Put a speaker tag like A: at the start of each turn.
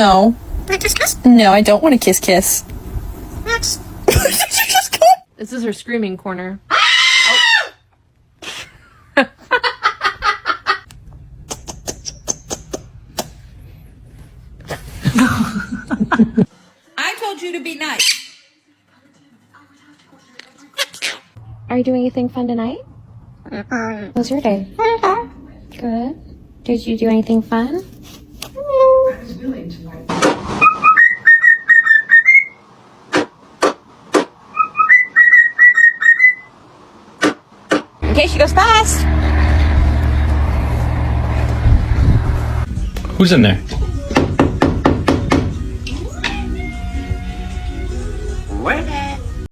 A: No.
B: Kiss, kiss?
A: No, I don't want to kiss kiss.
B: Yes.
A: Did you just go?
C: This is her screaming corner.
A: I told you to be nice.
D: Are you doing anything fun tonight? How's your day? Good. Did you do anything fun?
A: Okay, she goes fast.
E: Who's in there?